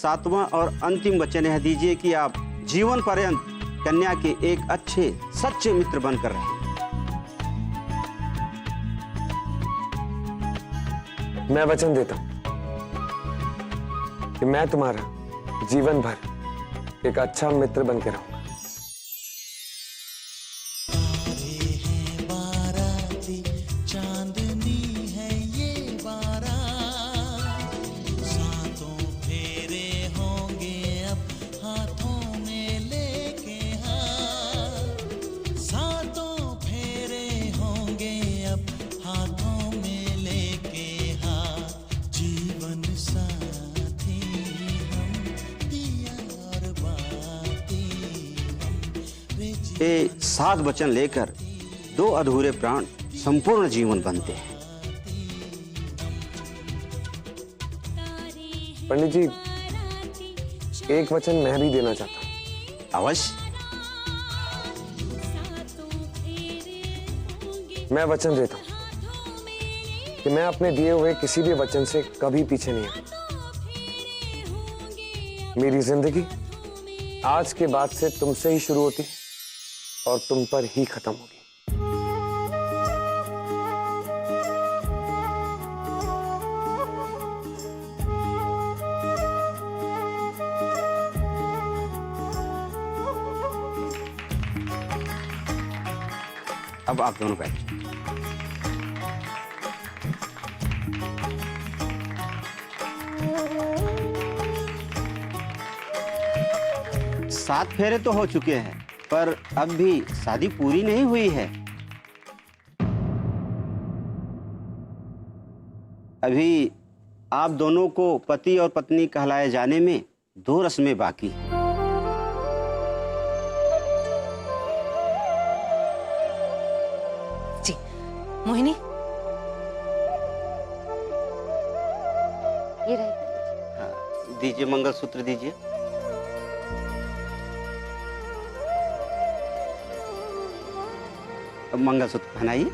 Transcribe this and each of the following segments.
सातवां और अंतिम वचन यह दीजिए कि आप जीवन पर्यंत कन्या के एक अच्छे सच्चे मित्र बनकर रहें। मैं वचन देता हूं कि मैं तुम्हारा जीवन भर एक अच्छा मित्र बन के रहूंगा। ये 7 वचन लेकर 2 अधूरे प्राण संपूर्ण जीवन बनते हैं। पंडित जी, एक वचन मैं भी देना चाहता हूं। अवश्य। मैं वचन देता हूं कि मैं अपने दिए हुए किसी भी वचन से कभी पीछे नहीं हटूंगा। मेरी जिंदगी आज के बाद से तुमसे ही शुरू होती और तुम पर ही खत्म होगी। अब आप दोनों बैठिए। सात फेरे तो हो चुके हैं, पर अब भी शादी पूरी नहीं हुई है। अभी आप दोनों को पति और पत्नी कहलाए जाने में 2 रस्में बाकी हैं। जी, मोहिनी, ये रहे। हाँ, दीजिए, मंगलसूत्र दीजिए। अब मंगलसूत्र पहनाइए।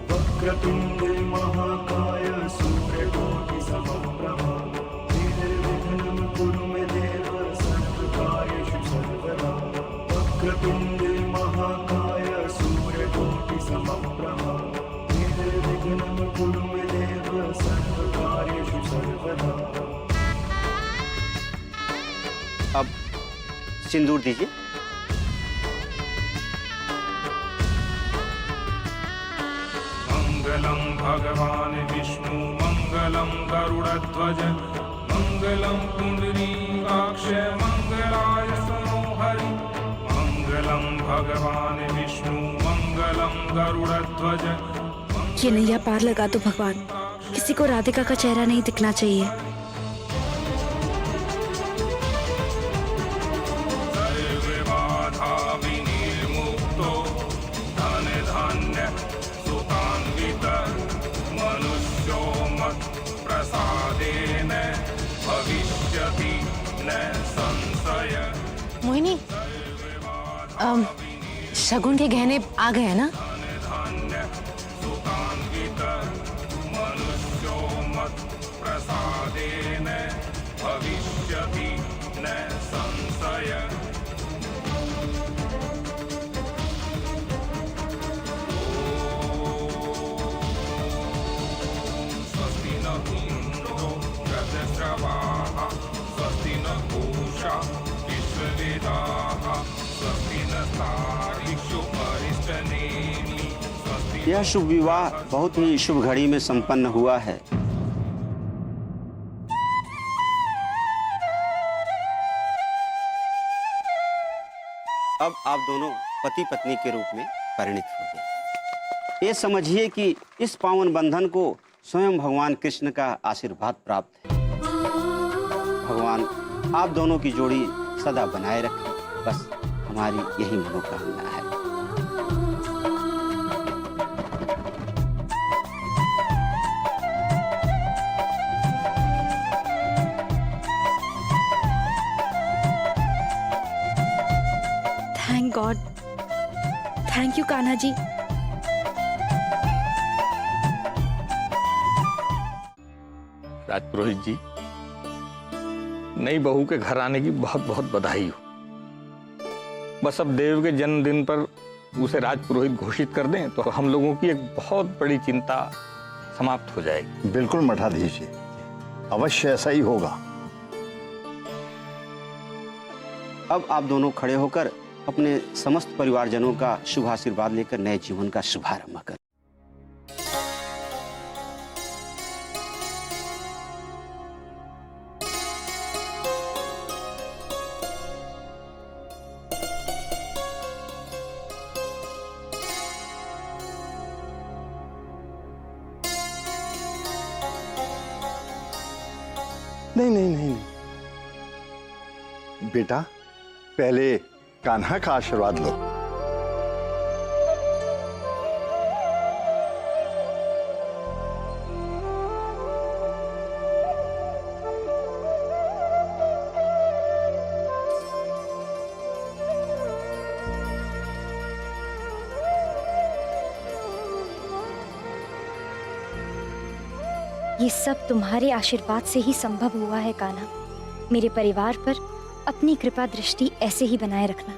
वक्रतुंडे महाकाय सूर्यकोटि समप्रभा निर्विघ्नं कुरु मे देव सर्वकार्येषु सर्वदा। वक्रतुंडे महाकाय सूर्यकोटि समप्रभा निर्विघ्नं कुरु मे देव सर्वकार्येषु सर्वदा। अब सिंदूर दीजिए। मंगलम भगवान विष्णु मंगलम गरुड़ध्वज मंगलम पुंडरीकाक्ष मंगलाय मनोहरि। मंगलम भगवान विष्णु मंगलम गरुड़ध्वज। ये नैया पार लगा दो भगवान, किसी को राधिका का चेहरा नहीं दिखना चाहिए। सर्वे बाधा विनिर्मुक्तो धन धान्य सुतान्वित मनुष्यो मत् प्रसादेन भविष्यति न संशय। मोहिनी, शगुन के गहने आ गए हैं ना? धान्य सुतान्वित मनुष्यो मत् प्रसादेन भविष्यति न संशय। स्वस्ति न इंद्रो वृद्धश्रवाः स्वस्ति न पूषा विश्ववेदाः स्वस्ति नस्तारिषु अरिष्टनेमि। यह शुभ विवाह बहुत ही शुभ घड़ी में संपन्न हुआ है। अब आप दोनों पति पत्नी के रूप में परिणित हो गए। ये समझिए कि इस पावन बंधन को स्वयं भगवान कृष्ण का आशीर्वाद प्राप्त है। भगवान आप दोनों की जोड़ी सदा बनाए रखें, बस हमारी यही मनोकामना है। कान्हा जी। राजपुरोहित जी, नई बहू के घर आने की बहुत बहुत बधाई हो। बस अब देव के जन्मदिन पर उसे राजपुरोहित घोषित कर दें तो हम लोगों की एक बहुत बड़ी चिंता समाप्त हो जाएगी। बिल्कुल मठाधीश जी, अवश्य ऐसा ही होगा। अब आप दोनों खड़े होकर अपने समस्त परिवारजनों का शुभ आशीर्वाद लेकर नए जीवन का शुभारंभ करें। नहीं नहीं नहीं नहीं, बेटा पहले कान्हा का आशीर्वाद लो। ये सब तुम्हारे आशीर्वाद से ही संभव हुआ है कान्हा। मेरे परिवार पर अपनी कृपा दृष्टि ऐसे ही बनाए रखना।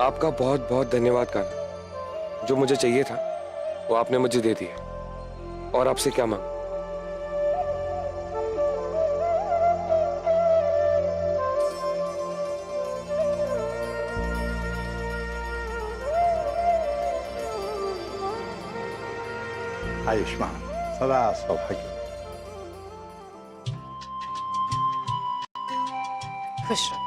आपका बहुत बहुत धन्यवाद कान्हा। जो मुझे चाहिए था वो आपने मुझे दे दिया, और आपसे क्या मांग। आयुष्मान, सदा सौभाग्य। खुश रहो।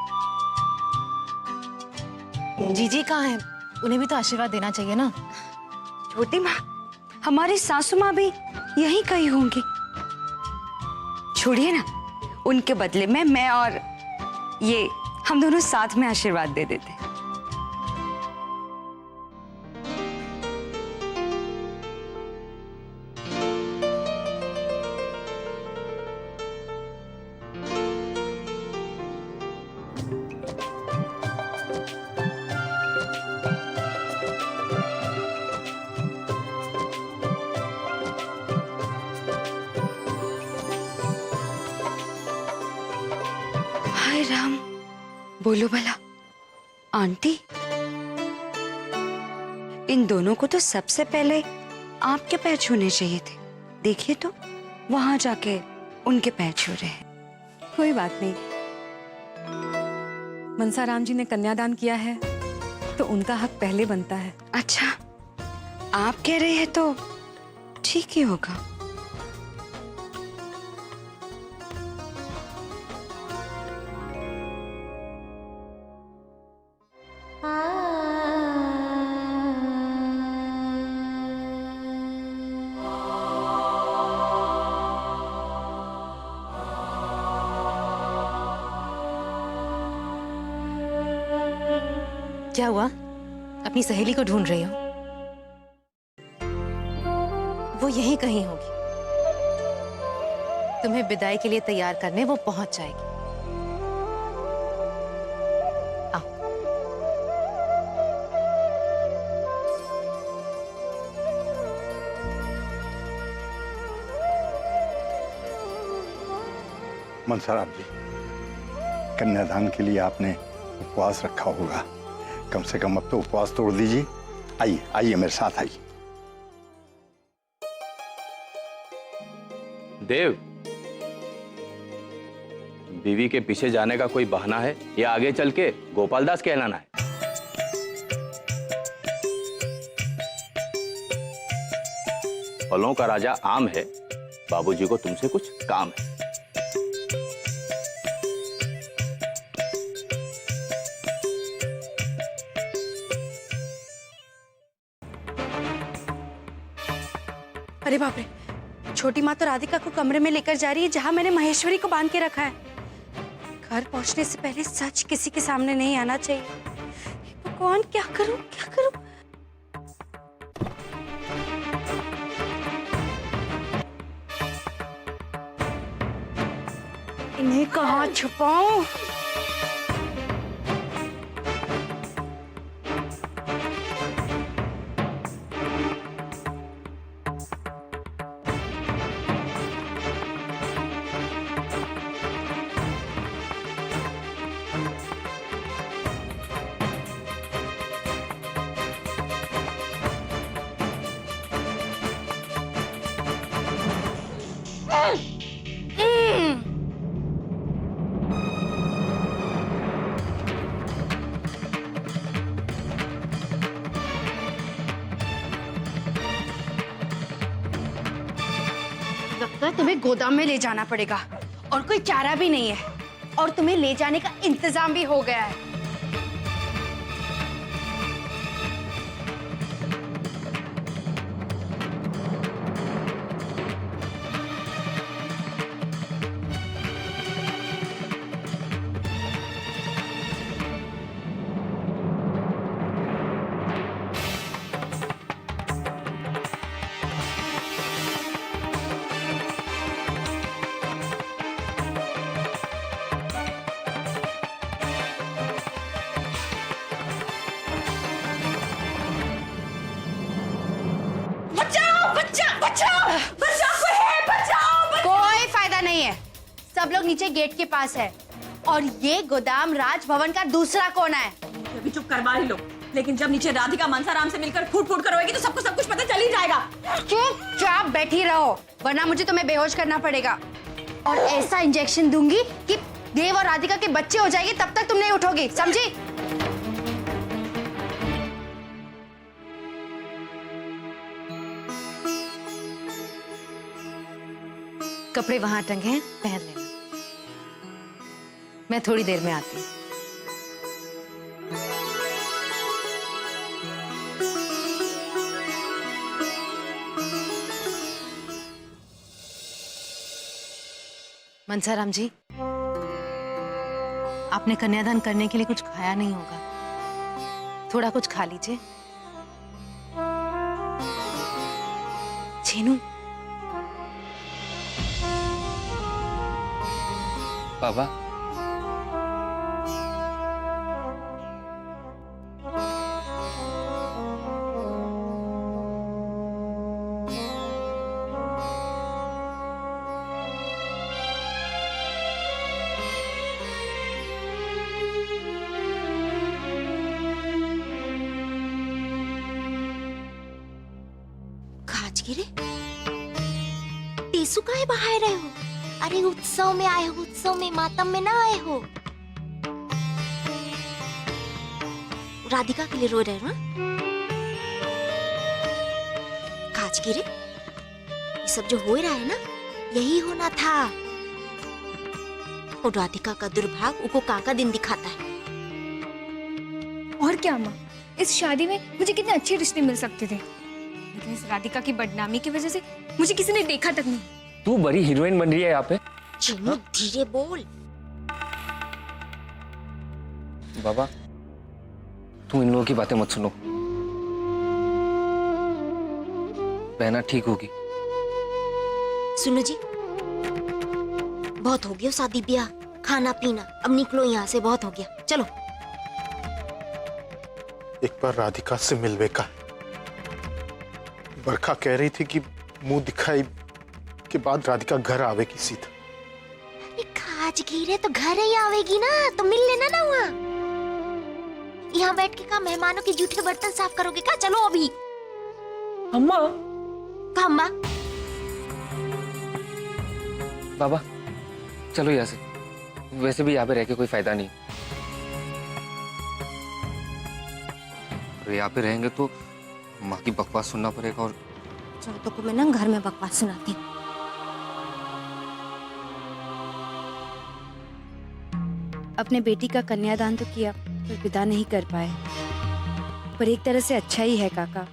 जीजी कहाँ है? उन्हें भी तो आशीर्वाद देना चाहिए ना। छोटी माँ, हमारी सासू माँ भी यहीं कहीं होंगी। छोड़िए ना, उनके बदले में मैं और ये हम दोनों साथ में आशीर्वाद दे देते। हाय राम, बोलो भला आंटी, इन दोनों को तो सबसे पहले आपके पैर छूने चाहिए थे। देखिए तो वहां जाके उनके पैर छू रहे हैं। कोई बात नहीं, मनसाराम जी ने कन्यादान किया है तो उनका हक पहले बनता है। अच्छा, आप कह रहे हैं तो ठीक ही होगा। क्या हुआ? अपनी सहेली को ढूंढ रही हो? वो यहीं कहीं होगी। तुम्हें विदाई के लिए तैयार करने वो पहुंच जाएगी। आओ। मनसाराम जी, कन्यादान के लिए आपने उपवास रखा होगा, कम से कम अब तो उपवास तोड़ दीजिए। आइए आइए मेरे साथ आइए। देव, बीवी के पीछे जाने का कोई बहाना है या आगे चल के गोपाल दास कहलाना है? फलों का राजा आम है, बाबूजी को तुमसे कुछ काम है। अरे बाप रे, छोटी माँ तो राधिका को कमरे में लेकर जा रही है जहां मैंने महेश्वरी को बांध के रखा है। घर पहुंचने से पहले सच किसी के सामने नहीं आना चाहिए। भगवान, क्या करूं क्या करूं? इन्हें कहाँ छुपाऊं? राधिका, तुम्हें गोदाम में ले जाना पड़ेगा और कोई चारा भी नहीं है और तुम्हें ले जाने का इंतजाम भी हो गया है। कोई फायदा नहीं है, सब लोग नीचे गेट के पास है और ये गोदाम राजभवन का दूसरा कोना है। अभी चुप करवा ही लो, लेकिन जब नीचे राधिका मनसाराम से मिलकर फूट फूट करवाएगी तो सबको सब कुछ पता चल ही जाएगा। चुपचाप बैठी रहो, वरना मुझे तुम्हें बेहोश करना पड़ेगा और ऐसा इंजेक्शन दूंगी कि देव और राधिका के बच्चे हो जाएंगे, तब तक तुम नहीं उठोगी, समझी? कपड़े वहां टंगे हैं, पहन लेना। मैं थोड़ी देर में आती हूँ। मनसाराम जी, आपने कन्यादान करने के लिए कुछ खाया नहीं होगा, थोड़ा कुछ खा लीजिए। छेनू, बाबा, खाजगिरे, टीसू काहे बाहर रहे हो? अरे उत्सव में आए हो, उत्सव में, मातम में ना आए हो। राधिका के लिए रो रहे हो ना? खाजगिरे, ये सब जो हो रहा है ना, यही होना था। और राधिका का दुर्भाग्य उको काका दिन दिखाता है। और क्या माँ, इस शादी में मुझे कितने अच्छे रिश्ते मिल सकते थे, लेकिन इस राधिका की बदनामी की वजह से मुझे किसी ने देखा तक नहीं। तू बड़ी हीरोइन बन रही है यहाँ पे। चिन्नू, धीरे बोल। बाबा, तुम इन लोगों की बातें मत सुनो, बहना ठीक होगी। सुनो जी, बहुत हो गया शादी ब्याह, खाना पीना, अब निकलो यहाँ से, बहुत हो गया, चलो। एक बार राधिका से मिलवे का। बरखा कह रही थी कि मुंह दिखाई के बाद राधिका घर आवेगी सीधा। खाजगीरे तो घर ही आवेगी ना, तो मिल लेना ना वहाँ। यहाँ बैठ के का मेहमानों के जूठे बर्तन साफ करोगे क्या? चलो अभी। अम्मा, अम्मा, बाबा चलो यहाँ से, वैसे भी यहाँ पे रह के कोई फायदा नहीं। अरे यहाँ पे रहेंगे तो माँ की बकवास सुनना पड़ेगा। और चलो तो मैं ना घर में बकवास सुनाती हूँ। अपने बेटी का कन्यादान तो किया पर विदा नहीं कर पाए, पर एक तरह से अच्छा ही है काका।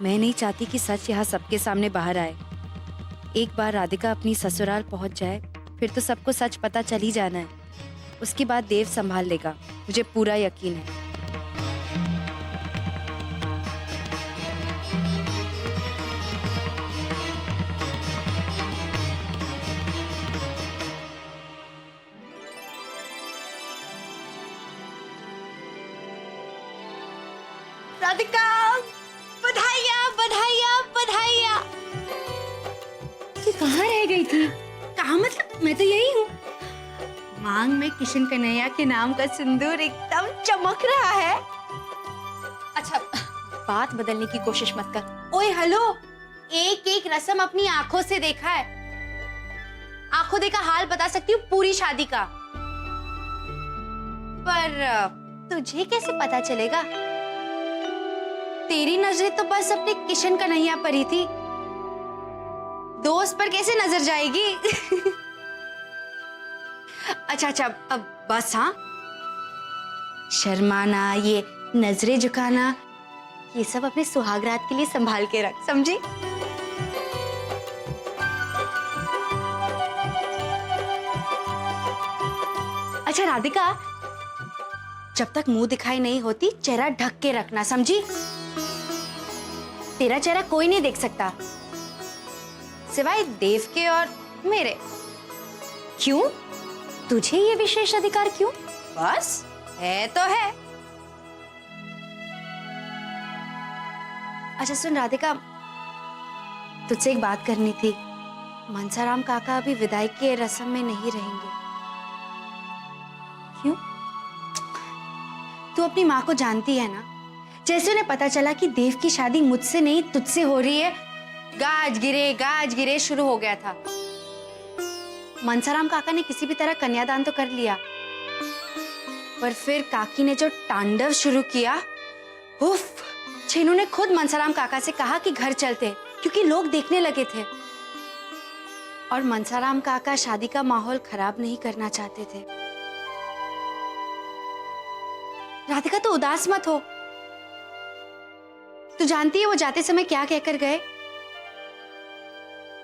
मैं नहीं चाहती कि सच यहाँ सबके सामने बाहर आए। एक बार राधिका अपनी ससुराल पहुँच जाए फिर तो सबको सच पता चल ही जाना है। उसके बाद देव संभाल लेगा, मुझे पूरा यकीन है। राधिका, बधाइयाँ बधाइयाँ बधाइयाँ। तू कहाँ रह गई थी? कहाँ मतलब? मैं तो यही हूँ। मांग में किशन कन्हैया के नाम का सिंदूर एकदम चमक रहा है। अच्छा, बात बदलने की कोशिश मत कर। ओए हेलो, एक एक रस्म अपनी आंखों से देखा है, आंखों देखा हाल बता सकती हूँ पूरी शादी का। पर तुझे कैसे पता चलेगा? तेरी नजरें तो बस अपने किशन कन्हैया पर ही थी। दोस्त पर कैसे नजर जाएगी? अच्छा अच्छा, अब बस। हाँ, शर्माना, ये नजरें झुकाना, ये सब अपने सुहागरात के लिए संभाल के रख, समझी? अच्छा राधिका, जब तक मुंह दिखाई नहीं होती चेहरा ढक के रखना, समझी? तेरा चेहरा कोई नहीं देख सकता सिवाय देव के और मेरे। क्यों? तुझे ये विशेष अधिकार क्यों? बस है तो है। अच्छा सुन राधिका, तुझसे एक बात करनी थी। मनसाराम काका अभी विदाई के रस्म में नहीं रहेंगे। क्यों? तू अपनी माँ को जानती है ना, जैसे उन्हें पता चला कि देव की शादी मुझसे नहीं तुझसे हो रही है, गाज गिरे शुरू हो गया था। मनसाराम काका ने किसी भी तरह कन्यादान तो कर लिया, पर फिर काकी ने जो तांडव शुरू किया, उफ, छेनू ने खुद मनसाराम काका से कहा कि घर चलते, क्योंकि लोग देखने लगे थे। और मनसाराम काका शादी का माहौल खराब नहीं करना चाहते थे। राधिका तो उदास मत हो। तू जानती है वो जाते समय क्या कहकर गए?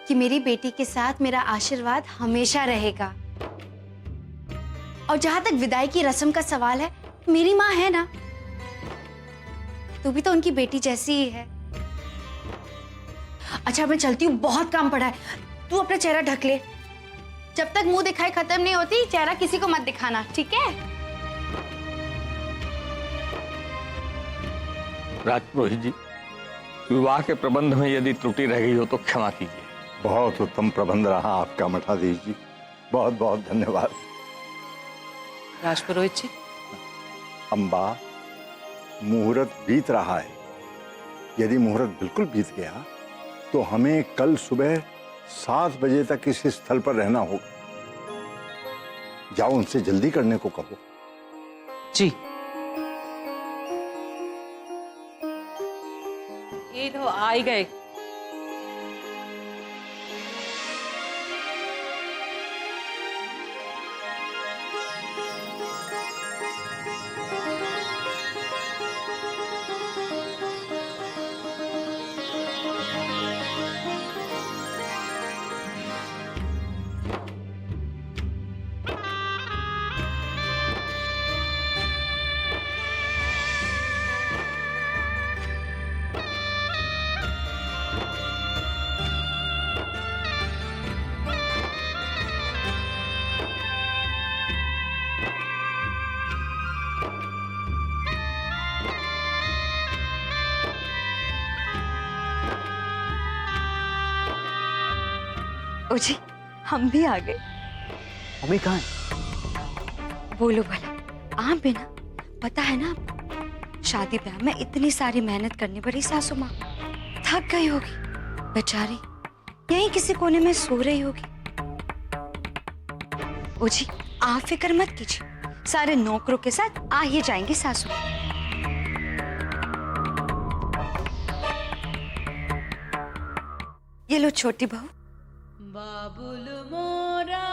कि मेरी बेटी के साथ मेरा आशीर्वाद हमेशा रहेगा। और जहां तक विदाई की रस्म का सवाल है, मेरी माँ है ना, तू भी तो उनकी बेटी जैसी ही है। अच्छा मैं चलती हूँ, बहुत काम पड़ा है। तू अपना चेहरा ढक ले। जब तक मुंह दिखाई खत्म नहीं होती, चेहरा किसी को मत दिखाना, ठीक है? राजपुरोहित जी, विवाह के प्रबंध में यदि त्रुटि रह गई हो तो क्षमा कीजिए। बहुत उत्तम प्रबंध रहा आपका मठाधीश जी, बहुत बहुत धन्यवाद। राजपुरोहित जी, अम्बा, मुहूर्त बीत रहा है। यदि मुहूर्त बिल्कुल बीत गया तो हमें कल सुबह 7 बजे तक इस स्थल पर रहना होगा। जाओ उनसे जल्दी करने को कहो। जी। ये तो आ ही गए। ओ जी, हम भी आ गए। हमें कहाँ है? बोलो भला, आप भी ना, पता है ना, शादी ब्याह में इतनी सारी मेहनत करनी पड़ी। सासू माँ थक गई होगी बेचारी, यहीं किसी कोने में सो रही होगी। ओ जी, आप फिक्र मत कीजिए, सारे नौकरों के साथ आ ही जाएंगी सासू। ये लो छोटी बहू। बाबुल मोरा